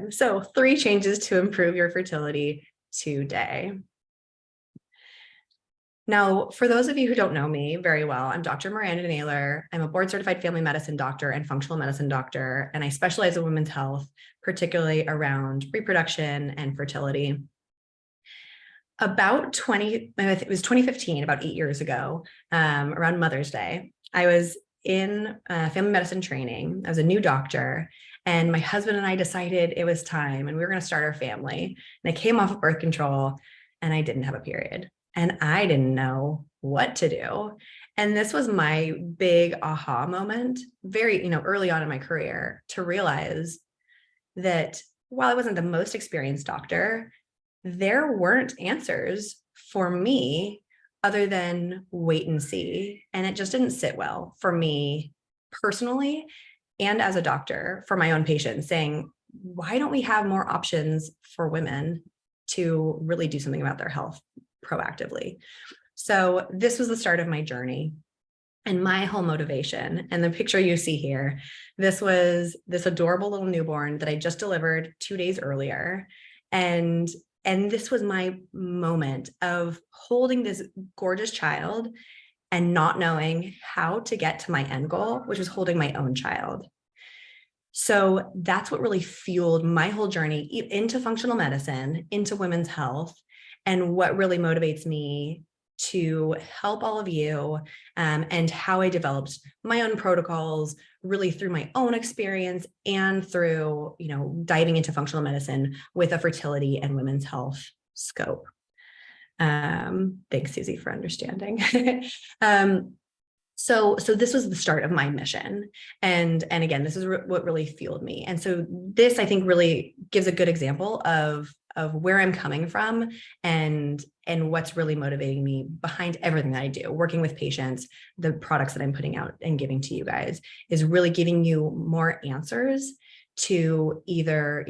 time. So 3 changes to improve your fertility today. Now, for those of you who don't know me very well, I'm Dr. Miranda Naylor. I'm a board certified family medicine doctor and functional medicine doctor, and I specialize in women's health, particularly around reproduction and fertility. About it was 2015, about 8 years ago, around Mother's Day, I was in family medicine training. I was a new doctor, and my husband and I decided it was time and we were going to start our family. And I came off of birth control and I didn't have a period and I didn't know what to do. And this was my big aha moment, very, early on in my career, to realize that while I wasn't the most experienced doctor, there weren't answers for me other than wait and see. And it just didn't sit well for me personally and as a doctor for my own patients, saying, why don't we have more options for women to really do something about their health proactively? So this was the start of my journey and my whole motivation. And the picture you see here, this was this adorable little newborn that I just delivered 2 days earlier. And this was my moment of holding this gorgeous child and not knowing how to get to my end goal, which was holding my own child. So that's what really fueled my whole journey into functional medicine, into women's health, and what really motivates me to help all of you, and how I developed my own protocols really through my own experience and through, diving into functional medicine with a fertility and women's health scope. Thanks, Susie, for understanding. So this was the start of my mission. And again, this is what really fueled me. And so this, I think, really gives a good example of where I'm coming from and what's really motivating me behind everything that I do. Working with patients, the products that I'm putting out and giving to you guys is really giving you more answers to either,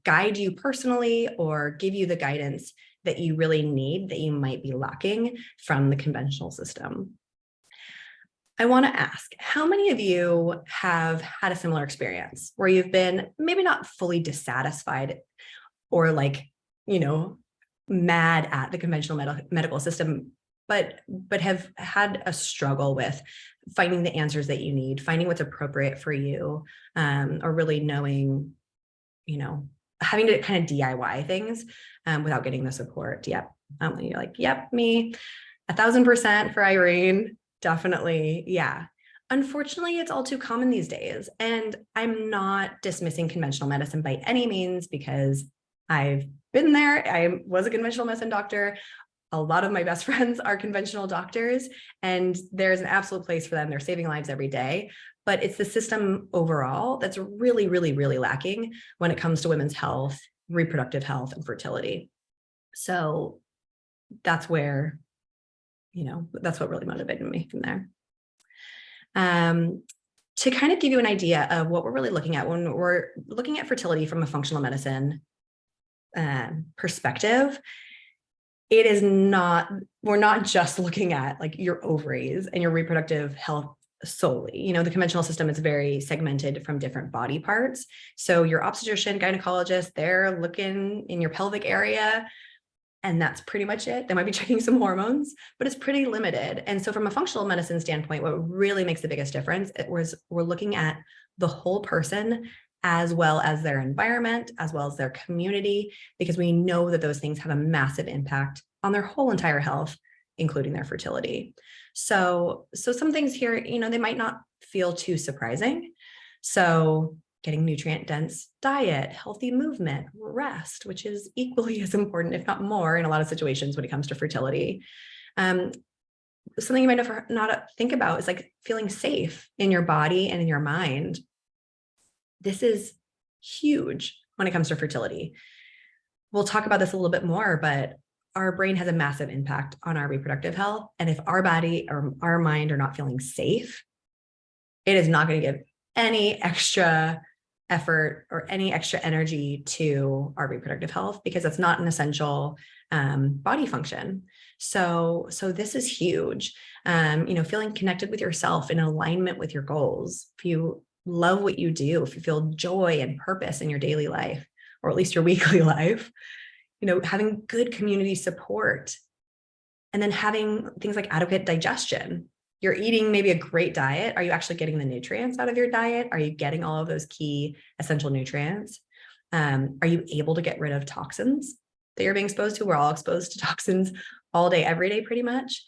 guide you personally or give you the guidance that you really need, that you might be lacking from the conventional system. I want to ask, how many of you have had a similar experience where you've been maybe not fully dissatisfied or mad at the conventional medical system, but have had a struggle with finding the answers that you need, finding what's appropriate for you, or really knowing, having to kind of DIY things without getting the support? Yep. You're like, yep, me, 1,000% for Irene. Definitely. Yeah. Unfortunately, it's all too common these days. And I'm not dismissing conventional medicine by any means, because I've been there. I was a conventional medicine doctor. A lot of my best friends are conventional doctors, and there's an absolute place for them. They're saving lives every day. But it's the system overall that's really, really, really lacking when it comes to women's health, reproductive health, and fertility. So that's where, that's what really motivated me from there. To kind of give you an idea of what we're really looking at when we're looking at fertility from a functional medicine perspective, we're not just looking at like your ovaries and your reproductive health solely. The conventional system is very segmented from different body parts. So your obstetrician, gynecologist, they're looking in your pelvic area, and that's pretty much it. They might be checking some hormones, but it's pretty limited. And so from a functional medicine standpoint, what really makes the biggest difference is we're looking at the whole person, as well as their environment, as well as their community, because we know that those things have a massive impact on their whole entire health, including their fertility. So some things here, they might not feel too surprising. So getting nutrient-dense diet, healthy movement, rest, which is equally as important, if not more, in a lot of situations when it comes to fertility. Something you might not think about is like feeling safe in your body and in your mind. This is huge when it comes to fertility. We'll talk about this a little bit more, but our brain has a massive impact on our reproductive health. And if our body or our mind are not feeling safe, it is not going to give any extra effort or any extra energy to our reproductive health, because it's not an essential body function. So this is huge. Feeling connected with yourself, in alignment with your goals. If you love what you do, if you feel joy and purpose in your daily life, or at least your weekly life, having good community support, and then having things like adequate digestion. You're eating maybe a great diet. Are you actually getting the nutrients out of your diet? Are you getting all of those key essential nutrients? Are you able to get rid of toxins that you're being exposed to? We're all exposed to toxins all day, every day, pretty much.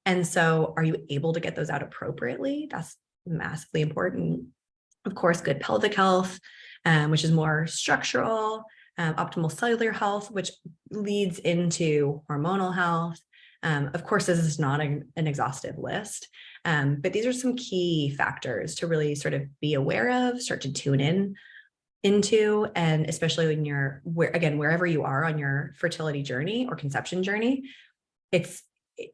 And so are you able to get those out appropriately? That's massively important. Of course, good pelvic health, which is more structural, optimal cellular health, which leads into hormonal health. Of course, this is not an exhaustive list, but these are some key factors to really sort of be aware of, start to tune in into, and especially when you're, wherever you are on your fertility journey or conception journey,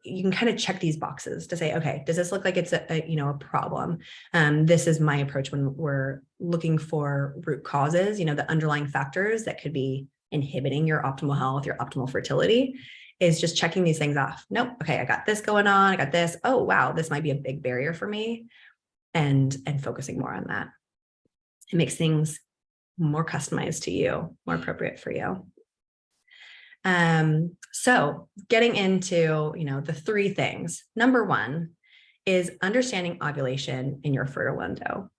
you can kind of check these boxes to say, okay, does this look like it's a problem? This is my approach when we're looking for root causes, the underlying factors that could be inhibiting your optimal health, your optimal fertility, is just checking these things off. Nope. Okay. I got this going on. I got this. Oh, wow. This might be a big barrier for me. And focusing more on that. It makes things more customized to you, more appropriate for you. So getting into, the three things. Number one is understanding ovulation in your fertile window.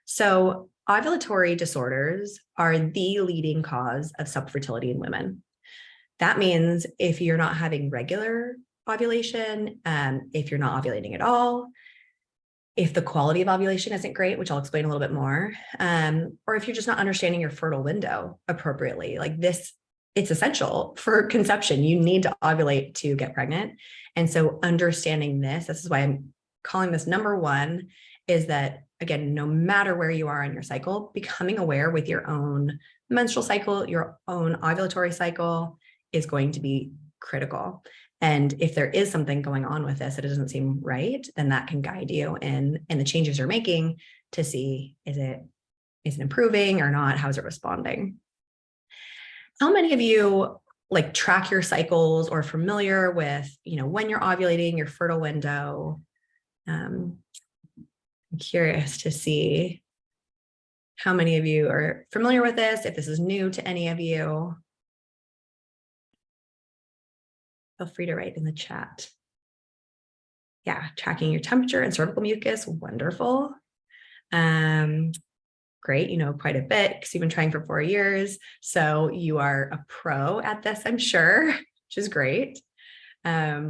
So ovulatory disorders are the leading cause of subfertility in women. That means if you're not having regular ovulation, if you're not ovulating at all, if the quality of ovulation isn't great, which I'll explain a little bit more, or if you're just not understanding your fertile window appropriately, like this, it's essential for conception. You need to ovulate to get pregnant. And so understanding this is why I'm calling this number one, is that, again, no matter where you are in your cycle, becoming aware with your own menstrual cycle, your own ovulatory cycle is going to be critical. And if there is something going on with this that doesn't seem right, then that can guide you in the changes you're making to see, is it improving or not? How is it responding? How many of you track your cycles or familiar with, when you're ovulating, your fertile window? I'm curious to see how many of you are familiar with this, if this is new to any of you. Feel free to write in the chat. Yeah, tracking your temperature and cervical mucus, wonderful. Great, quite a bit because you've been trying for 4 years. So you are a pro at this, I'm sure, which is great. Yeah,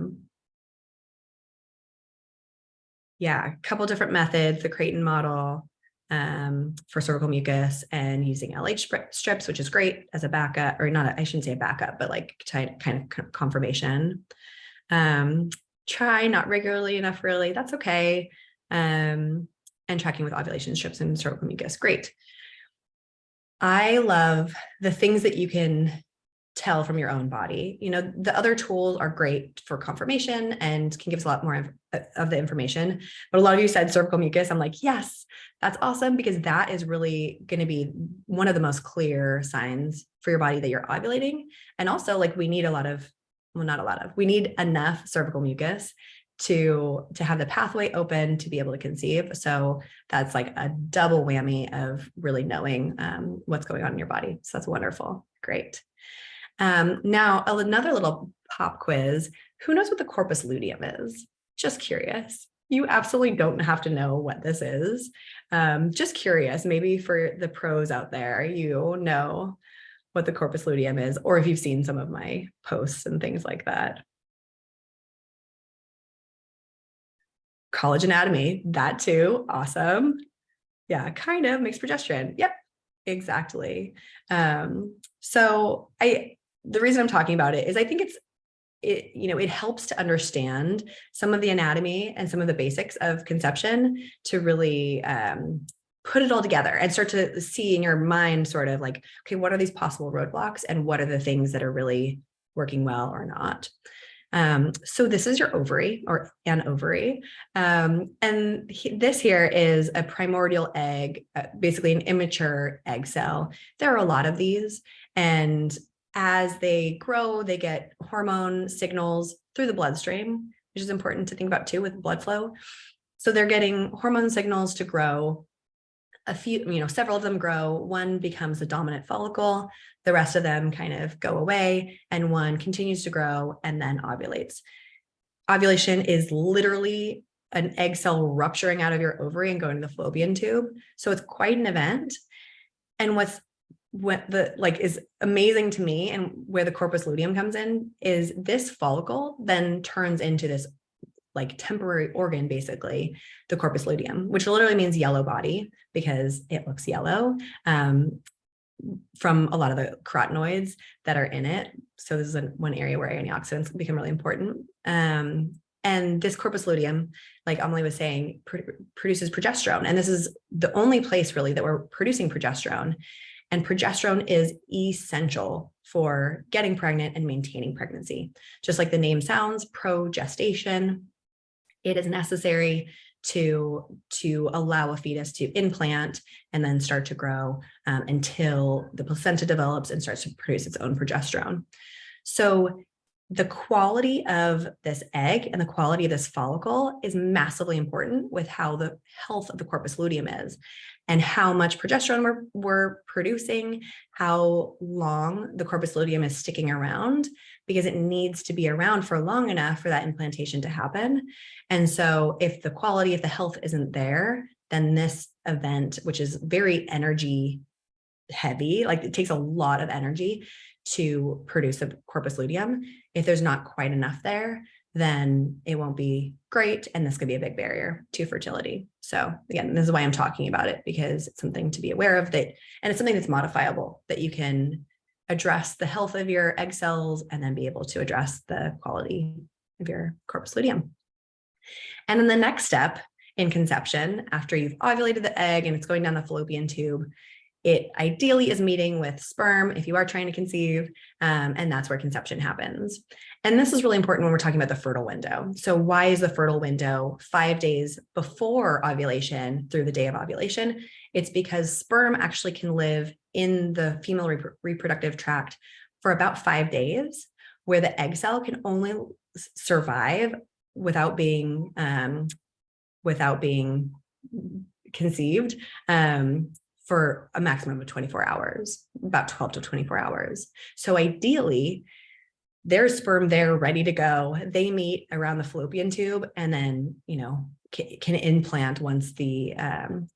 a couple different methods, the Creighton model for cervical mucus, and using LH strips, which is great as a backup, or not, I shouldn't say a backup, but kind of confirmation. Try not regularly enough, really, that's okay. And tracking with ovulation strips and cervical mucus, great. I love the things that you can tell from your own body. The other tools are great for confirmation and can give us a lot more of the information. But a lot of you said cervical mucus. I'm like, yes, that's awesome, because that is really going to be one of the most clear signs for your body that you're ovulating. And also, we need we need enough cervical mucus to have the pathway open to be able to conceive. So that's like a double whammy of really knowing what's going on in your body. So that's wonderful. Great. Now, another little pop quiz. Who knows what the corpus luteum is? Just curious. You absolutely don't have to know what this is. Just curious, maybe for the pros out there, you know what the corpus luteum is, or if you've seen some of my posts and things like that. College anatomy, that too. Awesome. Yeah, kind of mixed progesterone. Yep, exactly. So the reason I'm talking about it is I think it helps to understand some of the anatomy and some of the basics of conception to really put it all together and start to see in your mind sort of okay, what are these possible roadblocks and what are the things that are really working well or not? So this is your ovary or an ovary. This here is a primordial egg, basically an immature egg cell. There are a lot of these, and as they grow, they get hormone signals through the bloodstream, which is important to think about too with blood flow. So they're getting hormone signals to grow. several of them grow. One becomes a dominant follicle. The rest of them kind of go away, and one continues to grow and then ovulates. Ovulation is literally an egg cell rupturing out of your ovary and going to the fallopian tube. So it's quite an event. And what is amazing to me, and where the corpus luteum comes in, is this follicle then turns into this like temporary organ, basically, the corpus luteum, which literally means yellow body because it looks yellow from a lot of the carotenoids that are in it. So this is one area where antioxidants become really important. And this corpus luteum, like Amelie was saying, produces progesterone. And this is the only place really that we're producing progesterone. And progesterone is essential for getting pregnant and maintaining pregnancy. Just like the name sounds, progestation, it is necessary to allow a fetus to implant and then start to grow until the placenta develops and starts to produce its own progesterone. So the quality of this egg and the quality of this follicle is massively important with how the health of the corpus luteum is, and how much progesterone we're producing, how long the corpus luteum is sticking around, because it needs to be around for long enough for that implantation to happen. And so if the quality of the health isn't there, then this event, which is very energy heavy, like it takes a lot of energy to produce a corpus luteum. If there's not quite enough there, then it won't be great. And this could be a big barrier to fertility. So again, this is why I'm talking about it, because it's something to be aware of, that, and it's something that's modifiable, that you can address the health of your egg cells and then be able to address the quality of your corpus luteum. And then the next step in conception, after you've ovulated the egg and it's going down the fallopian tube, it ideally is meeting with sperm if you are trying to conceive, and that's where conception happens. And this is really important when we're talking about the fertile window. So why is the fertile window 5 days before ovulation through the day of ovulation? It's because sperm actually can live in the female reproductive tract for about 5 days, where the egg cell can only survive without being conceived for a maximum of 24 hours, about 12 to 24 hours. So ideally, there's sperm there ready to go. They meet around the fallopian tube and then, can implant once the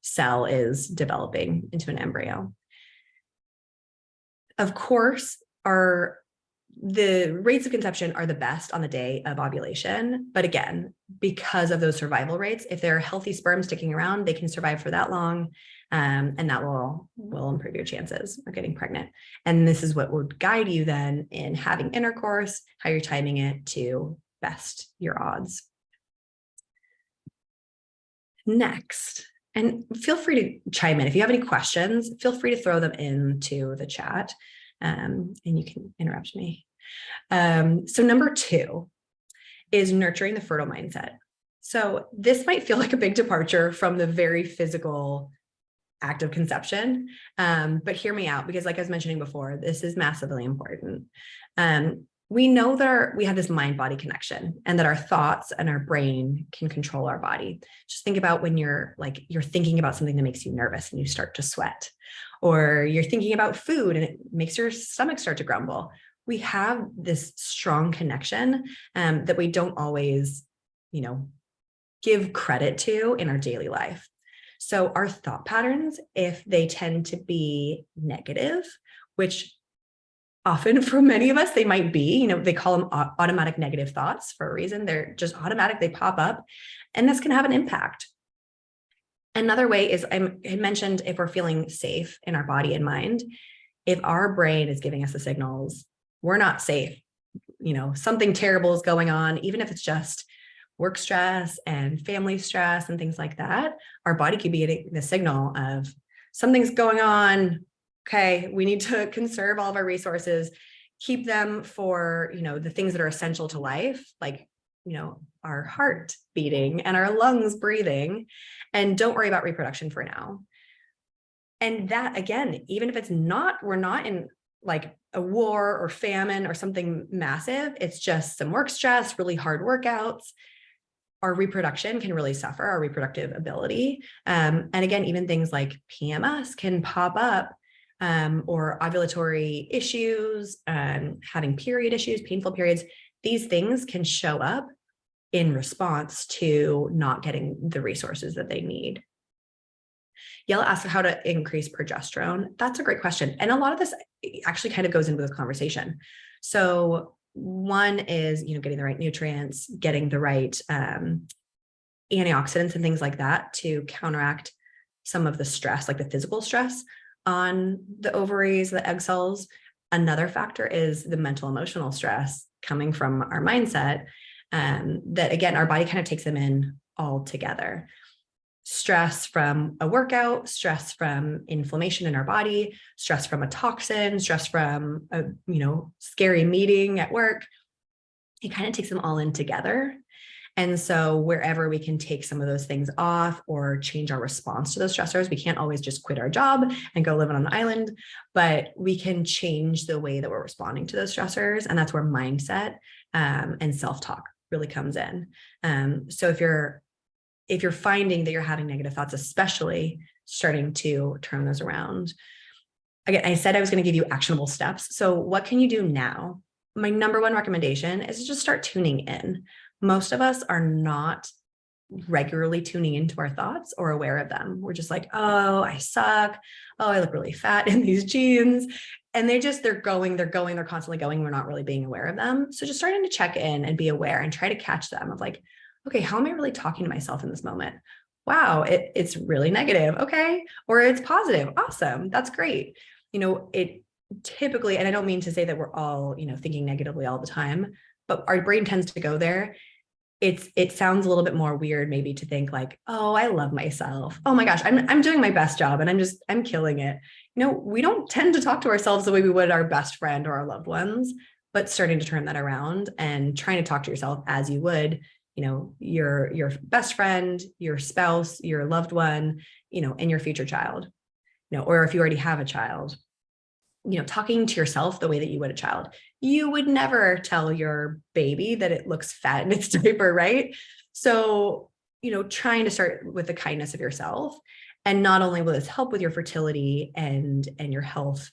cell is developing into an embryo. Of course, the rates of conception are the best on the day of ovulation. But again, because of those survival rates, if there are healthy sperm sticking around, they can survive for that long. And that will improve your chances of getting pregnant. And this is what would guide you then in having intercourse, how you're timing it to best your odds. Next, and feel free to chime in. If you have any questions, feel free to throw them into the chat, and you can interrupt me. So number 2 is nurturing the fertile mindset. So this might feel like a big departure from the very physical act of conception, but hear me out, because like I was mentioning before, this is massively important. We know that we have this mind-body connection, and that our thoughts and our brain can control our body. Just think about when you're thinking about something that makes you nervous and you start to sweat, or you're thinking about food and it makes your stomach start to grumble. We have this strong connection that we don't always, give credit to in our daily life. So our thought patterns, if they tend to be negative, which often for many of us, they might be, they call them automatic negative thoughts for a reason. They're just automatic, they pop up, and this can have an impact. Another way is, I mentioned, if we're feeling safe in our body and mind, if our brain is giving us the signals, we're not safe, something terrible is going on, even if it's just work stress and family stress and things like that, our body could be getting the signal of something's going on. Okay, we need to conserve all of our resources, keep them for, the things that are essential to life, like, our heart beating and our lungs breathing, and don't worry about reproduction for now. And that, again, even if we're not in like a war or famine or something massive, it's just some work stress, really hard workouts. our reproduction can really suffer, our reproductive ability. And again, even things like PMS can pop up, or ovulatory issues, having period issues, painful periods. These things can show up in response to not getting the resources that they need. Yella asked how to increase progesterone. That's a great question. And a lot of this actually kind of goes into the conversation. So one is, getting the right nutrients, getting the right antioxidants and things like that to counteract some of the stress, like the physical stress on the ovaries, the egg cells. Another factor is the mental, emotional stress coming from our mindset, that again, our body kind of takes them in all together. Stress from a workout, stress from inflammation in our body, stress from a toxin, stress from a, scary meeting at work. It kind of takes them all in together. And so wherever we can take some of those things off or change our response to those stressors, we can't always just quit our job and go live on an island, but we can change the way that we're responding to those stressors. And that's where mindset and self-talk really comes in. So if you're finding that you're having negative thoughts, especially starting to turn those around. Again, I said I was going to give you actionable steps. So what can you do now? My number one recommendation is to just start tuning in. Most of us are not regularly tuning into our thoughts or aware of them. We're just like, oh, I suck. Oh, I look really fat in these jeans. And they're constantly going. We're not really being aware of them. So just starting to check in and be aware and try to catch them of like, okay, how am I really talking to myself in this moment? Wow, it's really negative. Okay. Or it's positive. Awesome. That's great. It typically, and I don't mean to say that we're all, thinking negatively all the time, but our brain tends to go there. It sounds a little bit more weird maybe to think like, oh, I love myself. Oh my gosh, I'm doing my best job and I'm killing it. We don't tend to talk to ourselves the way we would our best friend or our loved ones, but starting to turn that around and trying to talk to yourself as you would, your best friend, your spouse, your loved one, and your future child, or if you already have a child, talking to yourself the way that you would a child. You would never tell your baby that it looks fat in its diaper, right? So, trying to start with the kindness of yourself. And not only will this help with your fertility and your health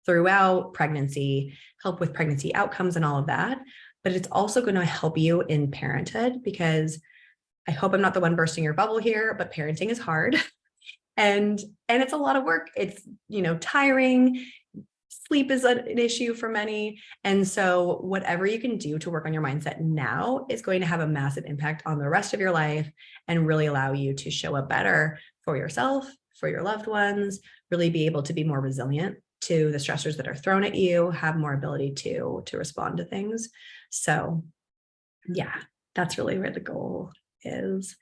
throughout pregnancy, help with pregnancy outcomes and all of that, but it's also going to help you in parenthood, because I hope I'm not the one bursting your bubble here, but parenting is hard. And it's a lot of work. It's, tiring. Sleep is an issue for many. And so whatever you can do to work on your mindset now is going to have a massive impact on the rest of your life and really allow you to show up better for yourself, for your loved ones, really be able to be more resilient to the stressors that are thrown at you, have more ability to respond to things. So yeah, that's really where the goal is.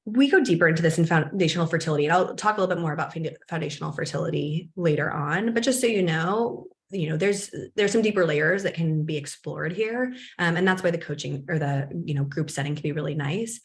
We go deeper into this in foundational fertility, and I'll talk a little bit more about foundational fertility later on, but just so there's some deeper layers that can be explored here. And that's why the coaching or the, group setting can be really nice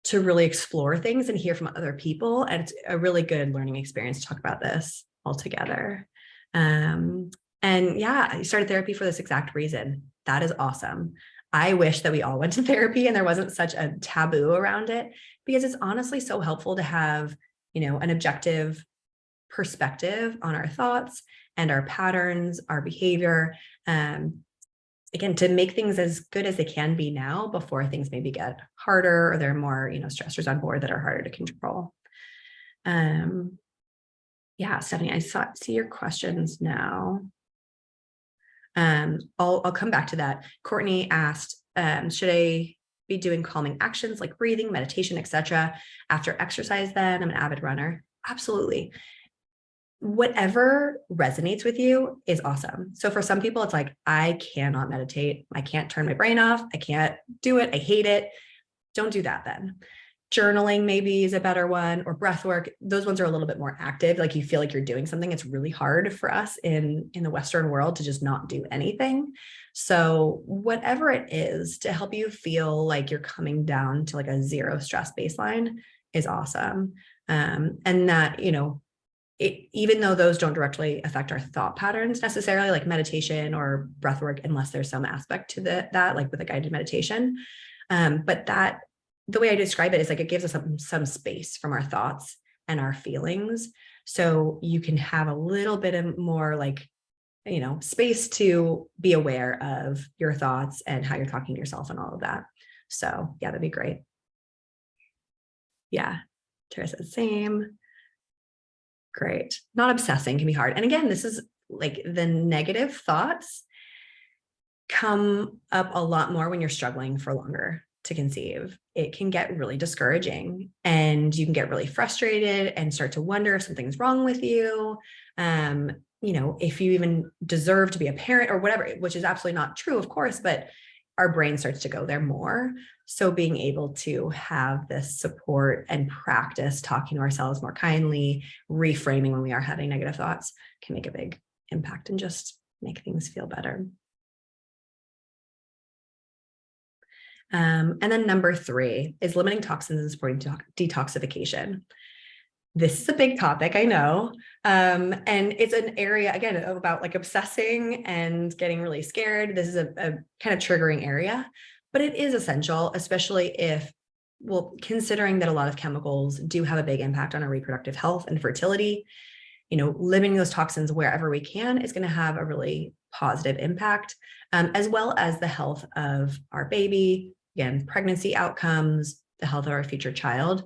to really explore things and hear from other people. And it's a really good learning experience to talk about this all together. And yeah, I started therapy for this exact reason. That is awesome. I wish that we all went to therapy and there wasn't such a taboo around it, because it's honestly so helpful to have, an objective perspective on our thoughts and our patterns, our behavior, again, to make things as good as they can be now before things maybe get harder or there are more, stressors on board that are harder to control. Yeah, Stephanie, I see your questions now. I'll come back to that. Courtney asked, should I be doing calming actions like breathing, meditation, etc. after exercise then? I'm an avid runner. Absolutely. Whatever resonates with you is awesome. So for some people, it's like, I cannot meditate. I can't turn my brain off. I can't do it. I hate it. Don't do that then. Journaling maybe is a better one, or breath work. Those ones are a little bit more active. Like you feel like you're doing something. It's really hard for us in the Western world to just not do anything. So whatever it is to help you feel like you're coming down to like a zero stress baseline is awesome. And that, even though those don't directly affect our thought patterns necessarily, like meditation or breath work, unless there's some aspect to that, like with a guided meditation, But the way I describe it is like it gives us some space from our thoughts and our feelings. So you can have a little bit of more like, space to be aware of your thoughts and how you're talking to yourself and all of that. So yeah, that'd be great. Yeah. Tara says same. Great. Not obsessing can be hard. And again, this is like the negative thoughts come up a lot more when you're struggling for longer to conceive. It can get really discouraging and you can get really frustrated and start to wonder if something's wrong with you. If you even deserve to be a parent or whatever, which is absolutely not true, of course, but our brain starts to go there more. So being able to have this support and practice talking to ourselves more kindly, reframing when we are having negative thoughts can make a big impact and just make things feel better. And then number 3 is limiting toxins and supporting detoxification. This is a big topic, I know. And it's an area, again, about like obsessing and getting really scared. This is a kind of triggering area, but it is essential, especially considering that a lot of chemicals do have a big impact on our reproductive health and fertility. Limiting those toxins wherever we can is going to have a really positive impact, as well as the health of our baby, again, pregnancy outcomes, the health of our future child.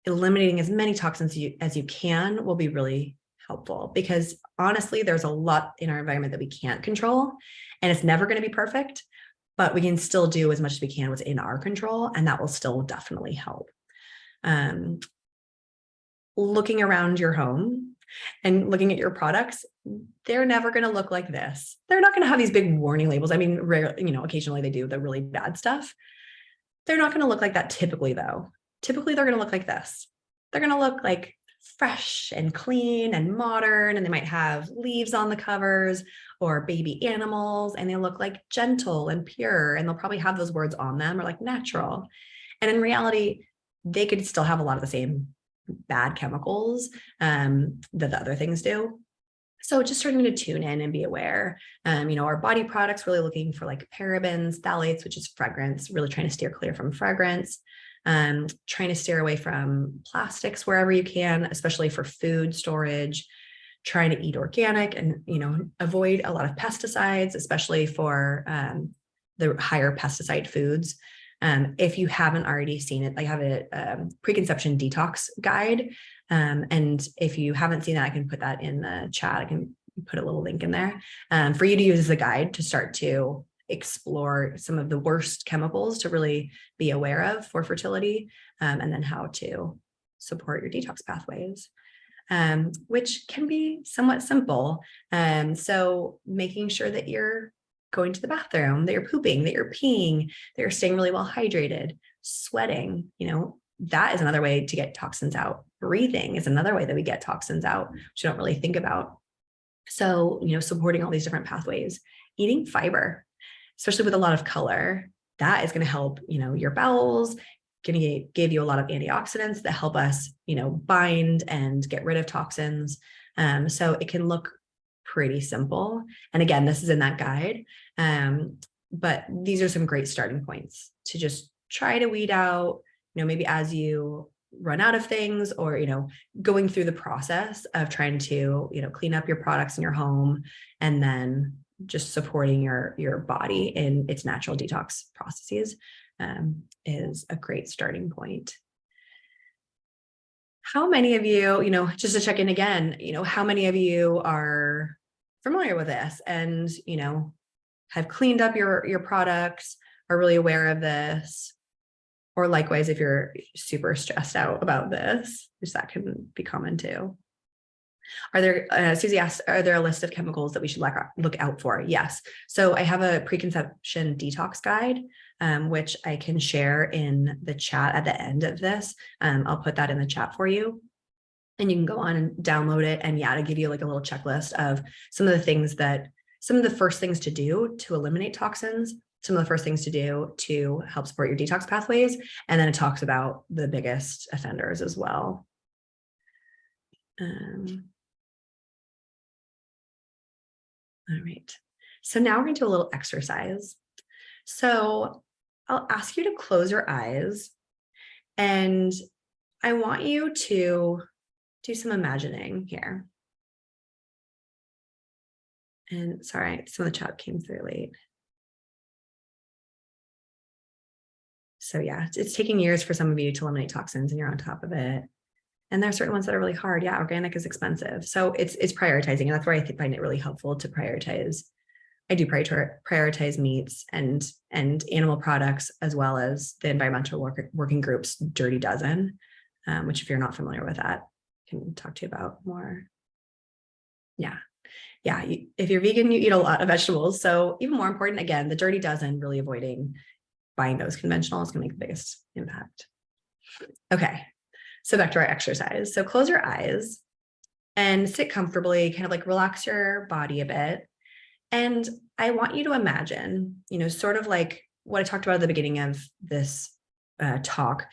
Eliminating as many toxins as you can will be really helpful, because honestly, there's a lot in our environment that we can't control, and it's never going to be perfect, but we can still do as much as we can what's in our control, and that will still definitely help. Looking around your home and looking at your products, they're never going to look like this. They're not going to have these big warning labels. I mean, occasionally they do the really bad stuff. They're not going to look like that typically, though. Typically, they're going to look like this. They're going to look like fresh and clean and modern, and they might have leaves on the covers or baby animals, and they look like gentle and pure, and they'll probably have those words on them, or like natural. And in reality, they could still have a lot of the same bad chemicals that the other things do. So just starting to tune in and be aware. Our body products, really looking for like parabens, phthalates, which is fragrance, really trying to steer clear from fragrance. Trying to steer away from plastics wherever you can, especially for food storage. Trying to eat organic and, avoid a lot of pesticides, especially for the higher pesticide foods. If you haven't already seen it, I have a preconception detox guide. And if you haven't seen that, I can put that in the chat. I can put a little link in there for you to use as a guide to start to explore some of the worst chemicals to really be aware of for fertility, and then how to support your detox pathways, which can be somewhat simple. So making sure that you're going to the bathroom, that you're pooping, that you're peeing, that you're staying really well hydrated, sweating, that is another way to get toxins out. Breathing is another way that we get toxins out, which you don't really think about. So, supporting all these different pathways, eating fiber, especially with a lot of color, that is going to help, your bowels, going to give you a lot of antioxidants that help us, bind and get rid of toxins. So it can look pretty simple. And again, this is in that guide. But these are some great starting points to just try to weed out, maybe as you run out of things, or, going through the process of trying to, clean up your products in your home, and then just supporting your body in its natural detox processes is a great starting point. How many of you, just to check in again, how many of you are familiar with this and, have cleaned up your products, are really aware of this? Or likewise, if you're super stressed out about this, which that can be common too. Are there, Susie asked, are there a list of chemicals that we should look out for? Yes. So I have a preconception detox guide, which I can share in the chat at the end of this. I'll put that in the chat for you. And you can go on and download it. And to give you like a little checklist of some of the first things to do to eliminate toxins, some of the first things to do to help support your detox pathways. And then it talks about the biggest offenders as well. All right. So now we're going to do a little exercise. So I'll ask you to close your eyes, and I want you to do some imagining here. And sorry, some of the chat came through late. So yeah, it's taking years for some of you to eliminate toxins, and you're on top of it. And there are certain ones that are really hard. Yeah, organic is expensive. So it's prioritizing. And that's where I find it really helpful to prioritize. I do prioritize meats and animal products, as well as the environmental working group's Dirty Dozen, which if you're not familiar with that, I can talk to you about more. Yeah. If you're vegan, you eat a lot of vegetables. So even more important, again, the Dirty Dozen, really avoiding buying those conventional is going to make the biggest impact. Okay. So back to our exercise. So close your eyes and sit comfortably, kind of like relax your body a bit. And I want you to imagine, sort of like what I talked about at the beginning of this talk,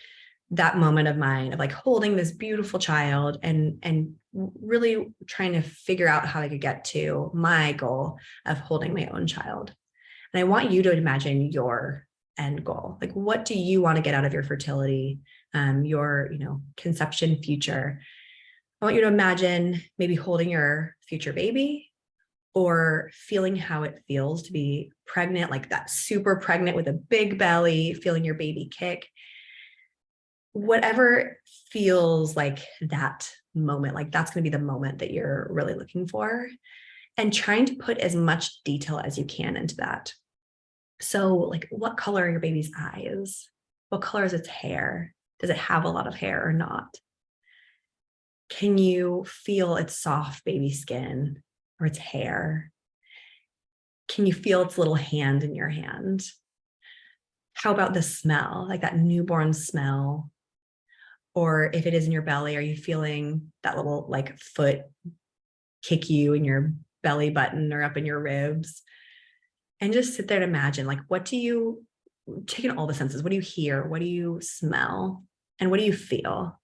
that moment of mine of like holding this beautiful child and really trying to figure out how I could get to my goal of holding my own child. And I want you to imagine your end goal. Like, what do you want to get out of your fertility, your, conception future? I want you to imagine maybe holding your future baby, or feeling how it feels to be pregnant, like that super pregnant with a big belly, feeling your baby kick. Whatever feels like that moment, like that's going to be the moment that you're really looking for, and trying to put as much detail as you can into that. So like, what color are your baby's eyes? What color is its hair? Does it have a lot of hair or not? Can you feel its soft baby skin or its hair? Can you feel its little hand in your hand? How about the smell, like that newborn smell? Or if it is in your belly, are you feeling that little like foot kick you in your belly button or up in your ribs? And just sit there and imagine, like, what do you take in all the senses? What do you hear? What do you smell? And what do you feel?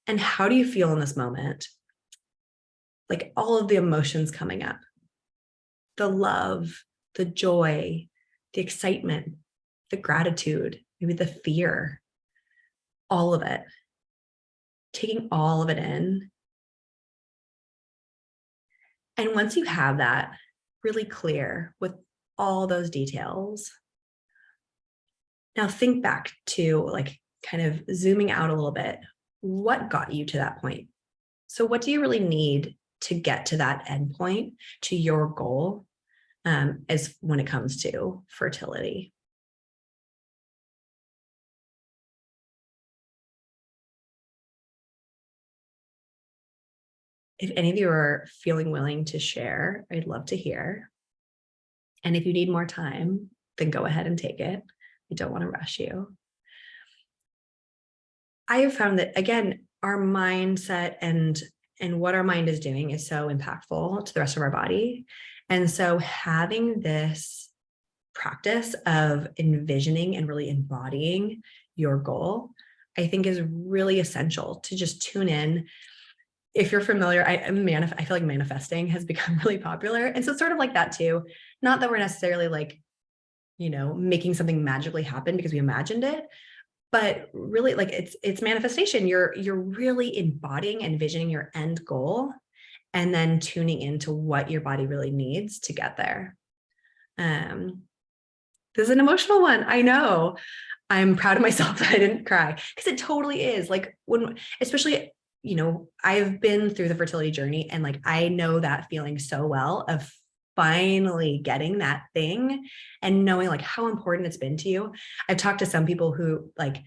And how do you feel in this moment? Like all of the emotions coming up, the love, the joy, the excitement, the gratitude, maybe the fear, all of it, taking all of it in. And once you have that really clear with all those details, now think back to like kind of zooming out a little bit. What got you to that point? So what do you really need to get to that end point, to your goal, as when it comes to fertility? If any of you are feeling willing to share, I'd love to hear. And if you need more time, then go ahead and take it. I don't want to rush you. I have found that, again, our mindset and what our mind is doing is so impactful to the rest of our body. And so having this practice of envisioning and really embodying your goal, I think is really essential to just tune in. If you're familiar, I feel like manifesting has become really popular. And so it's sort of like that too. Not that we're necessarily like, making something magically happen because we imagined it, but really like it's manifestation. You're really embodying and envisioning your end goal, and then tuning into what your body really needs to get there. This is an emotional one. I know. I'm proud of myself that I didn't cry, because it totally is like especially, I've been through the fertility journey, and like, I know that feeling so well of finally getting that thing and knowing like how important it's been to you. I've talked to some people who like,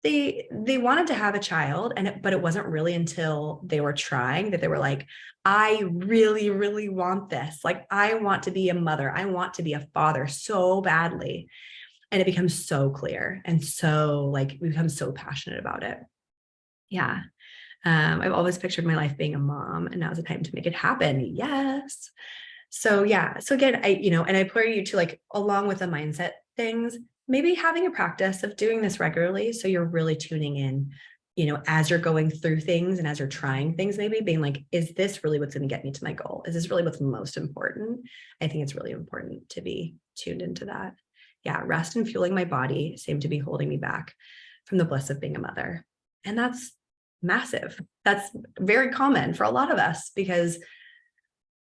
they wanted to have a child, but it wasn't really until they were trying that they were like, I really, really want this. Like, I want to be a mother. I want to be a father so badly. And it becomes so clear. And so like, we become so passionate about it. Yeah. I've always pictured my life being a mom, and now's the time to make it happen. Yes. So yeah. So again, and I implore you to, like, along with the mindset things, maybe having a practice of doing this regularly. So you're really tuning in, as you're going through things and as you're trying things, maybe being like, is this really what's going to get me to my goal? Is this really what's most important? I think it's really important to be tuned into that. yeah, rest and fueling my body seem to be holding me back from the bliss of being a mother. And that's massive. That's very common for a lot of us because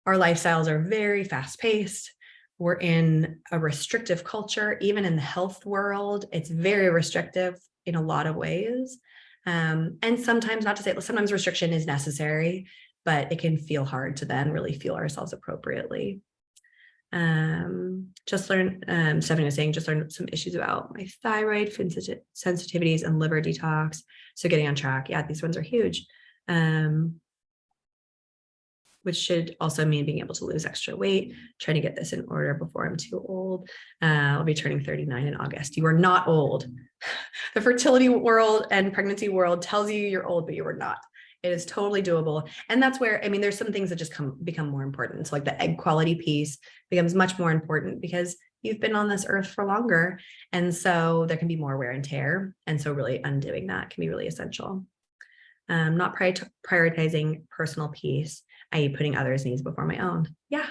our lifestyles are very fast paced. We're in a restrictive culture, even in the health world. It's very restrictive in a lot of ways. And sometimes, not to say, sometimes restriction is necessary, but it can feel hard to then really fuel ourselves appropriately. Stephanie was saying, just learned some issues about my thyroid, food sensitivities, and liver detox. So getting on track. Yeah, these ones are huge. Which should also mean being able to lose extra weight, trying to get this in order before I'm too old. I'll be turning 39 in August. You are not old. The fertility world and pregnancy world tells you you're old, but you are not. It is totally doable. And that's where, I mean, there's some things that just become more important. So like the egg quality piece becomes much more important because you've been on this earth for longer. And so there can be more wear and tear. And so really undoing that can be really essential. Not prioritizing personal peace, i.e. putting others' needs before my own. Yeah,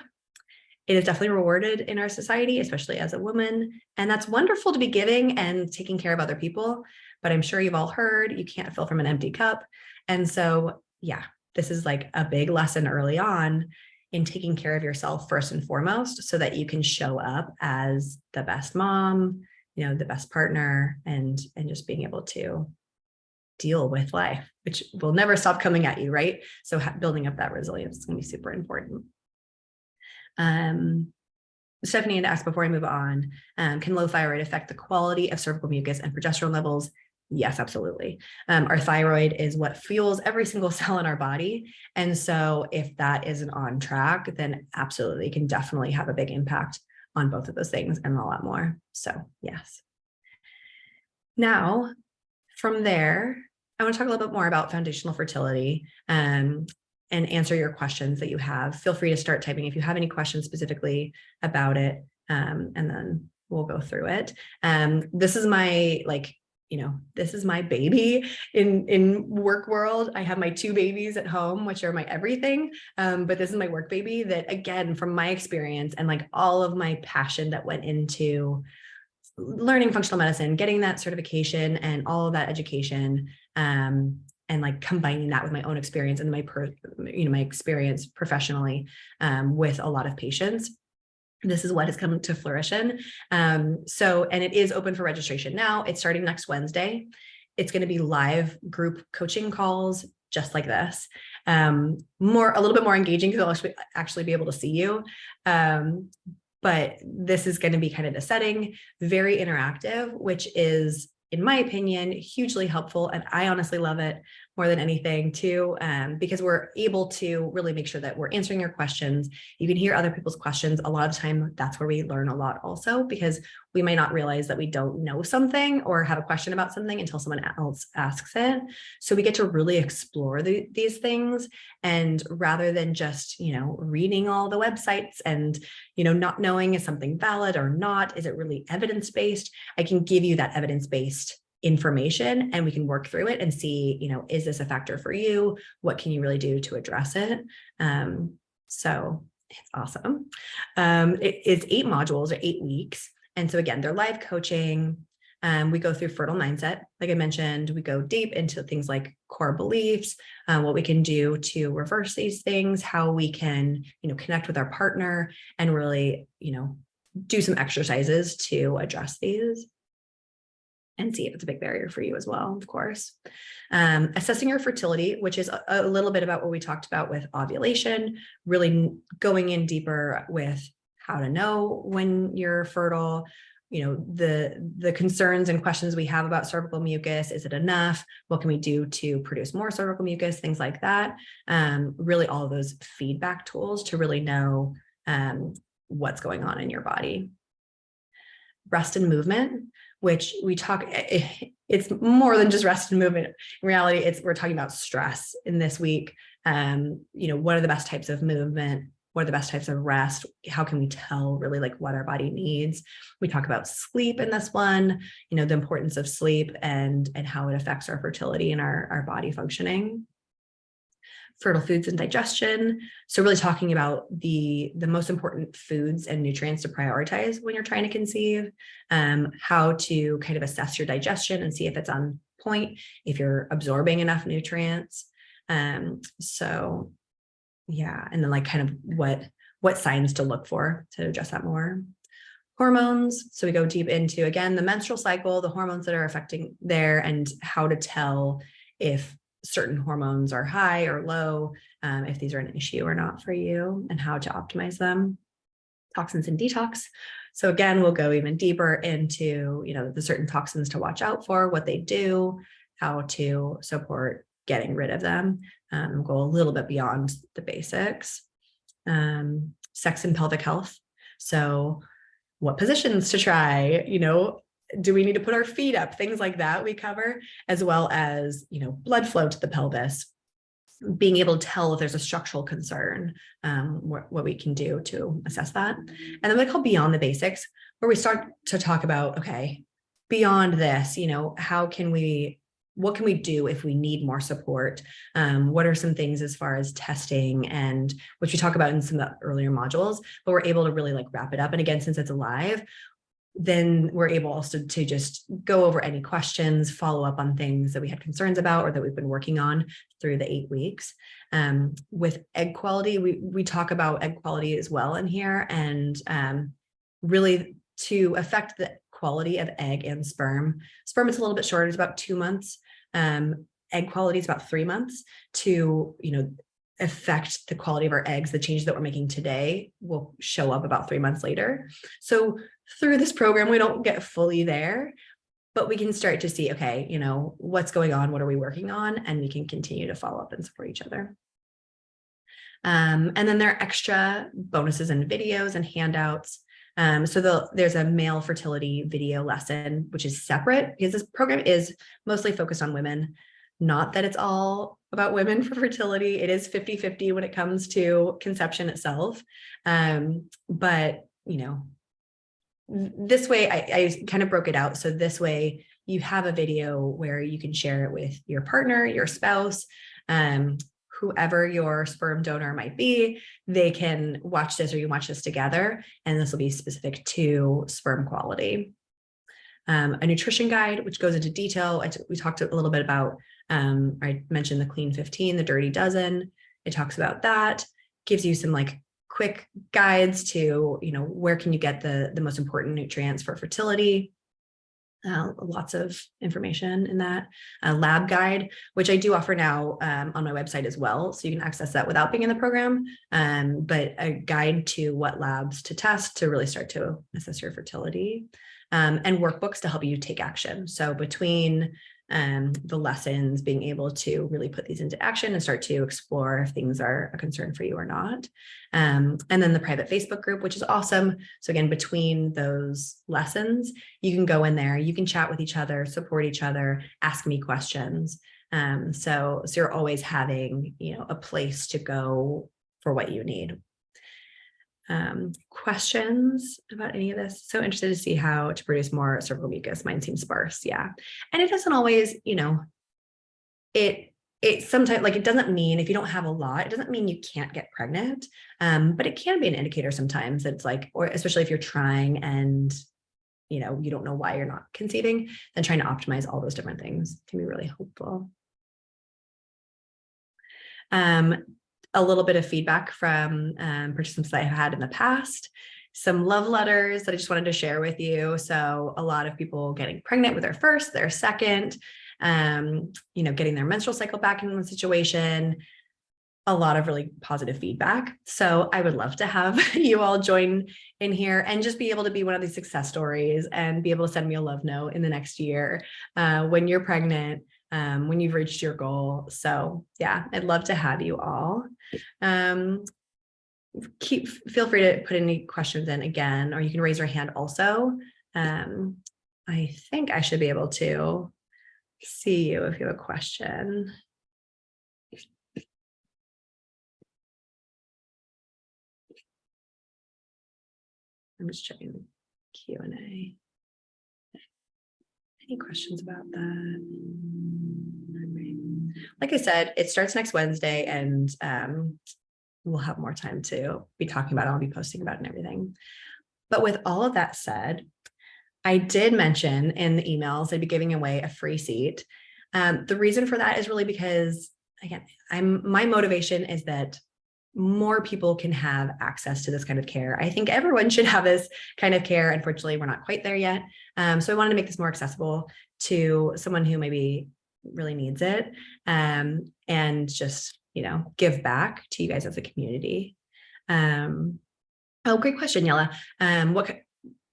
it is definitely rewarded in our society, especially as a woman. And that's wonderful to be giving and taking care of other people. But I'm sure you've all heard you can't fill from an empty cup. And so, yeah, this is like a big lesson early on in taking care of yourself first and foremost, so that you can show up as the best mom, the best partner, and just being able to deal with life, which will never stop coming at you, right? So building up that resilience is going to be super important. Stephanie had asked before I move on, can low thyroid affect the quality of cervical mucus and progesterone levels? Yes, absolutely. Our thyroid is what fuels every single cell in our body. And so if that isn't on track, then absolutely can definitely have a big impact on both of those things and a lot more. So yes. Now, from there, I want to talk a little bit more about foundational fertility and answer your questions that you have. Feel free to start typing if you have any questions specifically about it, and then we'll go through it. This is my this is my baby in work world. I have my 2 babies at home, which are my everything. But this is my work baby that, again, from my experience and like all of my passion that went into learning functional medicine, getting that certification and all of that education, and like combining that with my own experience and my experience professionally, with a lot of patients. This is what has come to fruition. And it is open for registration now. It's starting next Wednesday. It's going to be live group coaching calls, just like this. A little bit more engaging because I'll actually be able to see you. But this is going to be kind of the setting, very interactive, which is, in my opinion, hugely helpful. And I honestly love it more than anything too, because we're able to really make sure that we're answering your questions. You can hear other people's questions. A lot of time, that's where we learn a lot also, because we might not realize that we don't know something or have a question about something until someone else asks it. So we get to really explore these things. And rather than just, reading all the websites and, not knowing is something valid or not, is it really evidence-based? I can give you that evidence-based information and we can work through it and see, is this a factor for you? What can you really do to address it? So it's awesome. It's 8 modules or 8 weeks. And so again, they're live coaching. We go through fertile mindset. Like I mentioned, we go deep into things like core beliefs, what we can do to reverse these things, how we can, connect with our partner and really, do some exercises to address these. And see if it's a big barrier for you as well, of course. Assessing your fertility, which is a little bit about what we talked about with ovulation, really going in deeper with how to know when you're fertile, the concerns and questions we have about cervical mucus. Is it enough? What can we do to produce more cervical mucus? Things like that. Really all of those feedback tools to really know what's going on in your body. Rest and movement, which it's more than just rest and movement. In reality, we're talking about stress in this week. What are the best types of movement? What are the best types of rest? How can we tell really like what our body needs? We talk about sleep in this one, the importance of sleep and how it affects our fertility and our body functioning. fertile foods and digestion. So really talking about the most important foods and nutrients to prioritize when you're trying to conceive, how to kind of assess your digestion and see if it's on point, if you're absorbing enough nutrients. So yeah, and then like kind of what signs to look for to address that more. Hormones. So we go deep into, again, the menstrual cycle, the hormones that are affecting there, and how to tell if certain hormones are high or low, if these are an issue or not for you, and how to optimize them. Toxins and detox. So again, we'll go even deeper into, the certain toxins to watch out for, what they do, how to support getting rid of them, go a little bit beyond the basics. Sex and pelvic health. So what positions to try, do we need to put our feet up? Things like that we cover, as well as, blood flow to the pelvis, being able to tell if there's a structural concern, what we can do to assess that. And then we call beyond the basics, where we start to talk about, okay, beyond this, what can we do if we need more support? What are some things as far as testing, and which we talk about in some of the earlier modules, but we're able to really like wrap it up. And again, since it's alive, then we're able also to just go over any questions, follow up on things that we had concerns about or that we've been working on through the 8 weeks. With egg quality, we talk about egg quality as well in here, and really to affect the quality of egg and sperm. Sperm is a little bit shorter, it's about 2 months. Egg quality is about 3 months to, affect the quality of our eggs. The changes that we're making today will show up about 3 months later. So through this program, we don't get fully there, but we can start to see, okay, what's going on? What are we working on? And we can continue to follow up and support each other. And then there are extra bonuses and videos and handouts. So there's a male fertility video lesson, which is separate because this program is mostly focused on women. Not that it's all about women for fertility. It is 50-50 when it comes to conception itself. But, this way I kind of broke it out. So this way you have a video where you can share it with your partner, your spouse, whoever your sperm donor might be. They can watch this, or you can watch this together, and this will be specific to sperm quality. A nutrition guide, which goes into detail. We talked a little bit about, I mentioned the clean 15, the dirty dozen. It talks about that, gives you some like quick guides to, where can you get the most important nutrients for fertility. Lots of information in that. Lab guide, which I do offer now on my website as well. So you can access that without being in the program, but a guide to what labs to test to really start to assess your fertility, and workbooks to help you take action. So between the lessons, being able to really put these into action and start to explore if things are a concern for you or not. And then the private Facebook group, which is awesome. So again, between those lessons, you can go in there, you can chat with each other, support each other, ask me questions. So you're always having, a place to go for what you need. Questions about any of this? So interested to see how to produce more cervical mucus. Mine seems sparse. Yeah. And it doesn't always, it sometimes, like, it doesn't mean if you don't have a lot, it doesn't mean you can't get pregnant. But it can be an indicator sometimes that it's like, or especially if you're trying and, you don't know why you're not conceiving, then trying to optimize all those different things can be really helpful. A little bit of feedback from participants that I've had in the past, some love letters that I just wanted to share with you. So a lot of people getting pregnant with their first, their second, getting their menstrual cycle back in the situation, a lot of really positive feedback. So I would love to have you all join in here and just be able to be one of these success stories and be able to send me a love note in the next year when you're pregnant, when you've reached your goal. So yeah, I'd love to have you all. Feel free to put any questions in again, or you can raise your hand also. I think I should be able to see you if you have a question. I'm just checking the Q&A. Any questions about that? like I said, it starts next Wednesday, and we'll have more time to be talking about it. I'll be posting about it and everything. But with all of that said, I did mention in the emails I'd be giving away a free seat. The reason for that is really because, again, my motivation is that more people can have access to this kind of care. I think everyone should have this kind of care. Unfortunately, we're not quite there yet. So I wanted to make this more accessible to someone who maybe really needs it, and just, give back to you guys as a community. Oh, great question, Yella. What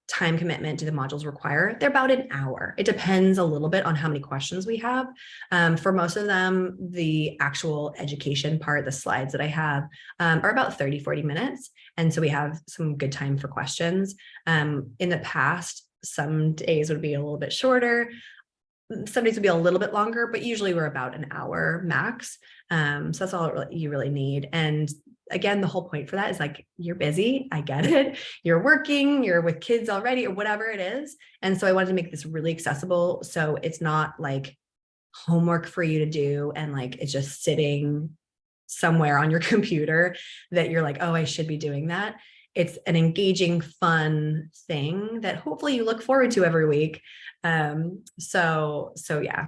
time commitment do the modules require? They're about an hour. It depends a little bit on how many questions we have. For most of them, the actual education part, the slides that I have, are about 30, 40 minutes. And so we have some good time for questions. In the past, some days would be a little bit shorter. Some days would be a little bit longer, but usually we're about an hour max. So that's all you really need. And again, the whole point for that is like, you're busy. I get it. You're working, you're with kids already, or whatever it is. And so I wanted to make this really accessible. So it's not like homework for you to do, and like, it's just sitting somewhere on your computer that you're like, oh, I should be doing that. It's an engaging, fun thing that hopefully you look forward to every week. So yeah.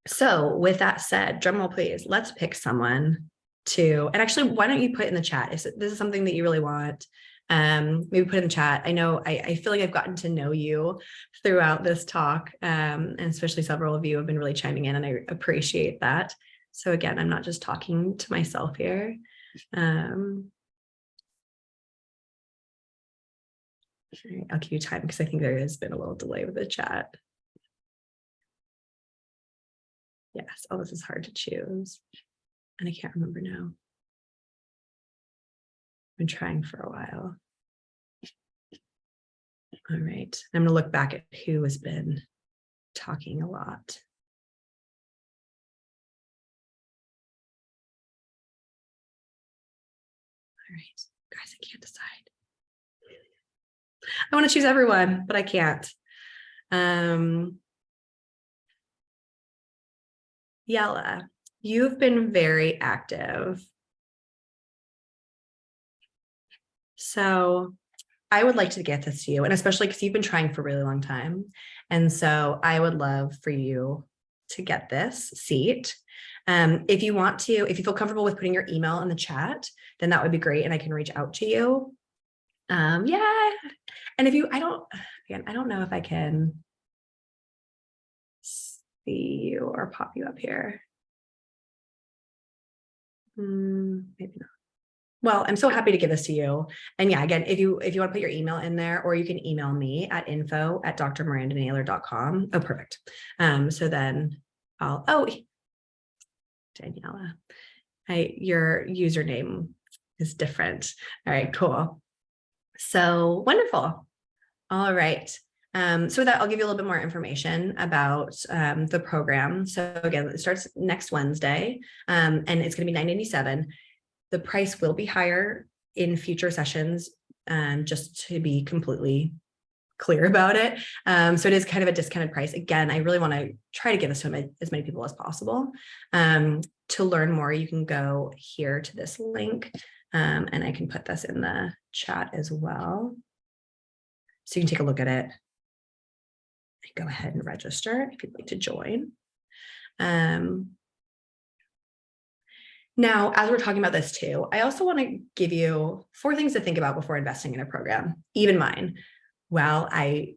So with that said, drum roll, please, let's pick someone to, and actually, why don't you put in the chat if this is something that you really want? Maybe put in the chat. I know I feel like I've gotten to know you throughout this talk, and especially several of you have been really chiming in, and I appreciate that. So again, I'm not just talking to myself here. I'll give you time because I think there has been a little delay with the chat. Yes. Oh, this is hard to choose. And I can't remember now. I've been trying for a while. All right. I'm going to look back at who has been talking a lot. All right. Guys, I can't decide. I want to choose everyone, but I can't. Yella, you've been very active. So I would like to get this to you, and especially because you've been trying for a really long time. And so I would love for you to get this seat. If you want to, if you feel comfortable with putting your email in the chat, then that would be great. And I can reach out to you. Yeah. And if you, I don't know if I can see you or pop you up here. Maybe not. Well, I'm so happy to give this to you. And yeah, again, if you want to put your email in there, or you can email me at info@drmirandanayler.com. Oh, perfect. So then Daniela, your username is different. All right, cool. So wonderful. All right. So with that, I'll give you a little bit more information about the program. So again, it starts next Wednesday, and it's going to be $9.97. The price will be higher in future sessions, just to be completely clear about it. So it is kind of a discounted price. Again, I really want to try to give this to as many people as possible. To learn more, you can go here to this link, and I can put this in the chat as well. So you can take a look at it. Go ahead and register if you'd like to join. Now, as we're talking about this too, I also want to give you 4 things to think about before investing in a program, even mine. While I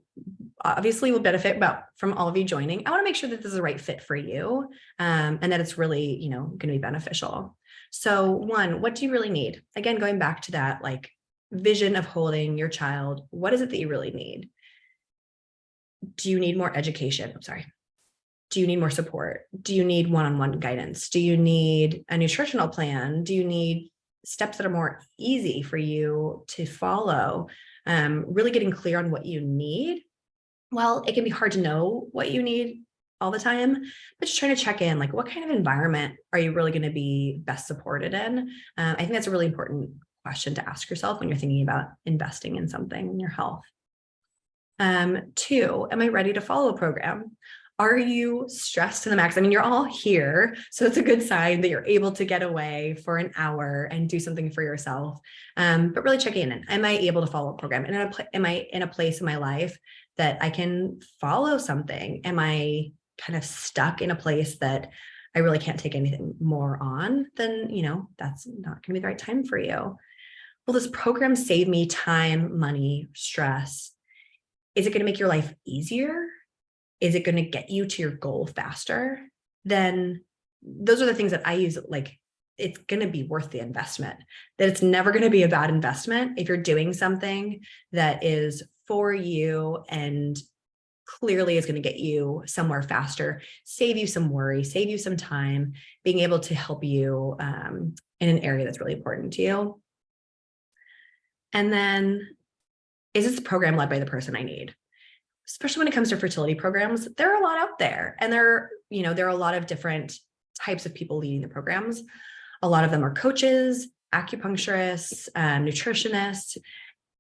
obviously will benefit from all of you joining, I want to make sure that this is the right fit for you, and that it's really, going to be beneficial. So 1, what do you really need? Again, going back to that like vision of holding your child, what is it that you really need? Do you need more education? I'm sorry. Do you need more support? Do you need one-on-one guidance? Do you need a nutritional plan? Do you need steps that are more easy for you to follow? Really getting clear on what you need. Well, it can be hard to know what you need all the time, but just trying to check in, like, what kind of environment are you really going to be best supported in? I think that's a really important question to ask yourself when you're thinking about investing in something in your health. 2, am I ready to follow a program? Are you stressed to the max? I mean, you're all here, so it's a good sign that you're able to get away for an hour and do something for yourself. But really checking in. Am I able to follow a program? And am I in a place in my life that I can follow something? Am I kind of stuck in a place that I really can't take anything more on? Then, that's not going to be the right time for you. Will this program save me time, money, stress? Is it going to make your life easier? Is it going to get you to your goal faster? Then those are the things that I use. Like, it's going to be worth the investment, that it's never going to be a bad investment if you're doing something that is for you and clearly is going to get you somewhere faster, save you some worry, save you some time, being able to help you in an area that's really important to you. And then, is this program led by the person I need? Especially when it comes to fertility programs, there are a lot out there, and there are a lot of different types of people leading the programs. A lot of them are coaches, acupuncturists, nutritionists,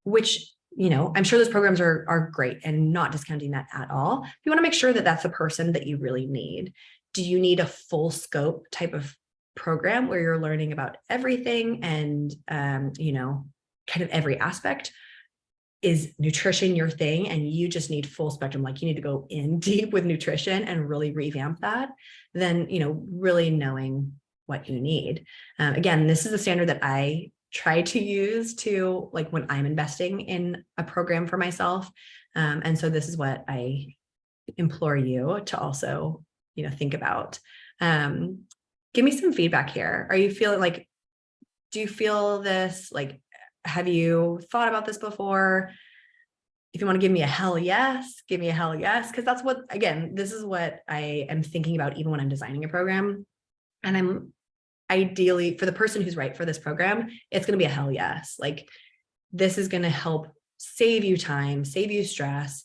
which, I'm sure those programs are great, and not discounting that at all. You want to make sure that that's the person that you really need. Do you need a full scope type of program where you're learning about everything and, kind of every aspect? Is nutrition your thing and you just need full spectrum, like you need to go in deep with nutrition and really revamp that? Then, really knowing what you need. Again, this is a standard that I try to use to, like, when I'm investing in a program for myself. And so this is what I implore you to also, think about. Give me some feedback here. Are you feeling like, do you feel this? Like, have you thought about this before? If you want to give me a hell yes, give me a hell yes. Because that's what, again, this is what I am thinking about even when I'm designing a program. And I'm ideally, for the person who's right for this program, it's going to be a hell yes. Like, this is going to help save you time, save you stress.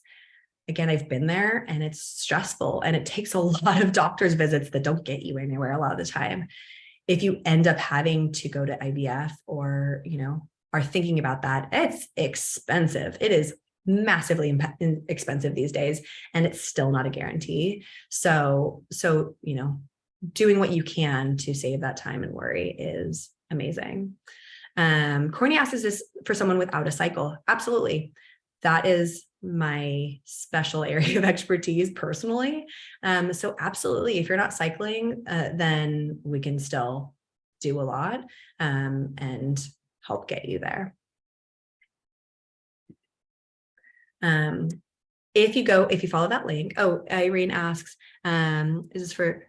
Again, I've been there and it's stressful, and it takes a lot of doctor's visits that don't get you anywhere a lot of the time. If you end up having to go to IVF or, are thinking about that, it's expensive. It is massively expensive these days, and it's still not a guarantee. So, doing what you can to save that time and worry is amazing. Courtney asks, is this for someone without a cycle? Absolutely. That is my special area of expertise personally. So absolutely, if you're not cycling, then we can still do a lot and help get you there. If you follow that link. Oh, Irene asks, is this for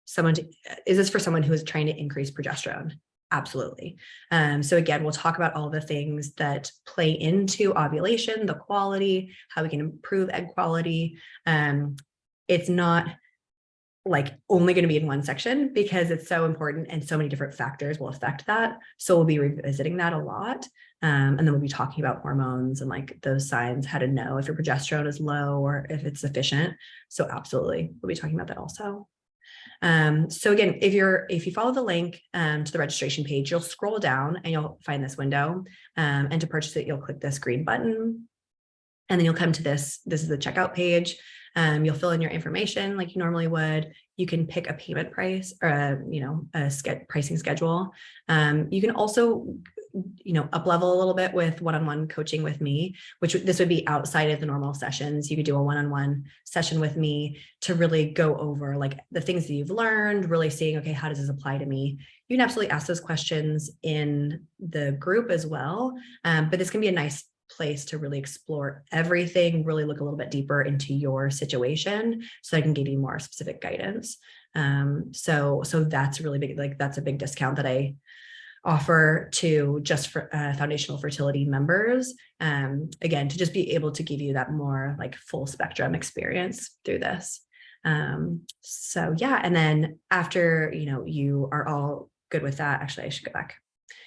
someone who is trying to increase progesterone? Absolutely. So again, we'll talk about all the things that play into ovulation, the quality, how we can improve egg quality. It's not like only going to be in one section because it's so important and so many different factors will affect that. So we'll be revisiting that a lot. And then we'll be talking about hormones and like those signs, how to know if your progesterone is low or if it's sufficient. So absolutely, we'll be talking about that also. So again, if you follow the link to the registration page, you'll scroll down and you'll find this window. And to purchase it, you'll click this green button. And then you'll come to this is the checkout page. You'll fill in your information like you normally would. You can pick a payment price or a pricing schedule. You can also up level a little bit with one-on-one coaching with me, which this would be outside of the normal sessions. You could do a one-on-one session with me to really go over like the things that you've learned, really seeing, okay, how does this apply to me? You can absolutely ask those questions in the group as well. But this can be a nice place to really explore everything, really look a little bit deeper into your situation so I can give you more specific guidance. So that's really big. Like that's a big discount that I offer to just for foundational fertility members. Again, to just be able to give you that more like full spectrum experience through this. So yeah. And then after, you are all good with that, actually, I should go back.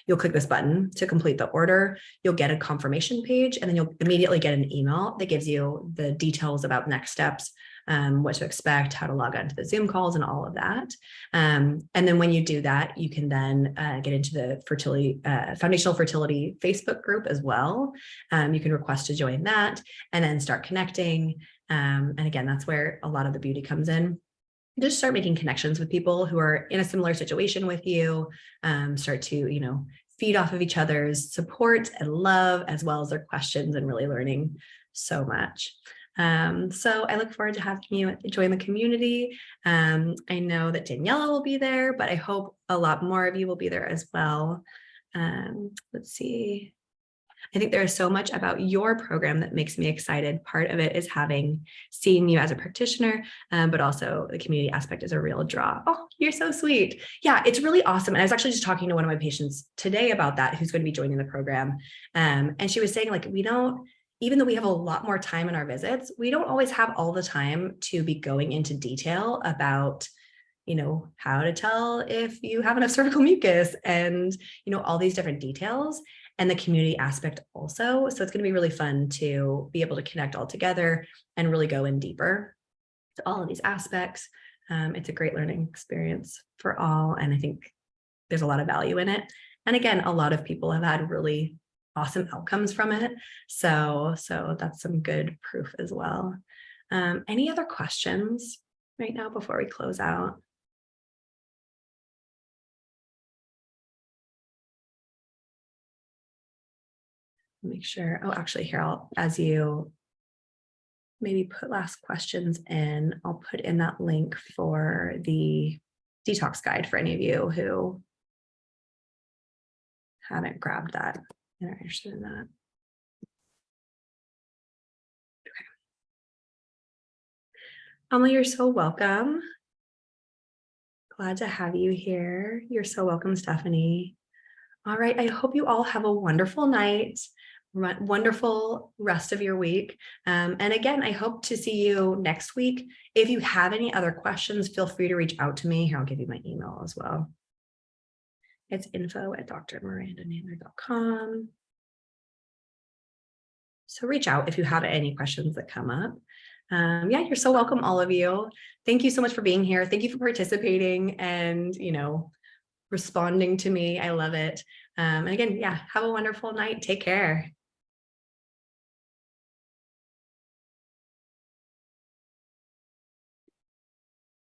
You'll click this button to complete the order. You'll get a confirmation page, and then you'll immediately get an email that gives you the details about next steps. what to expect, how to log on to the Zoom calls and all of that. And then when you do that, you can then get into the foundational fertility Facebook group as well. You can request to join that and then start connecting. And again, that's where a lot of the beauty comes in. Just start making connections with people who are in a similar situation with you, start to, feed off of each other's support and love, as well as their questions, and really learning so much. So I look forward to having you join the community. I know that Daniela will be there, but I hope a lot more of you will be there as well. Let's see. I think there is so much about your program that makes me excited. Part of it is seeing you as a practitioner, but also the community aspect is a real draw. Oh, you're so sweet. Yeah, it's really awesome. And I was actually just talking to one of my patients today about that, who's going to be joining the program. And she was saying, like, even though we have a lot more time in our visits, we don't always have all the time to be going into detail about how to tell if you have enough cervical mucus and, all these different details, and the community aspect also. So it's going to be really fun to be able to connect all together and really go in deeper to all of these aspects. It's a great learning experience for all. And I think there's a lot of value in it. And again, a lot of people have had really awesome outcomes from it. So that's some good proof as well. Any other questions right now before we close out? Make sure. Oh, actually, here, as you maybe put last questions in, I'll put in that link for the detox guide for any of you who haven't grabbed that and are interested in that. Okay. Emily, you're so welcome. Glad to have you here. You're so welcome, Stephanie. All right. I hope you all have a wonderful night. Wonderful rest of your week. And again, I hope to see you next week. If you have any other questions, feel free to reach out to me. Here, I'll give you my email as well. It's info@drmirandanaylor.com. So reach out if you have any questions that come up. Yeah, you're so welcome, all of you. Thank you so much for being here. Thank you for participating and, responding to me. I love it. And again, yeah, have a wonderful night. Take care.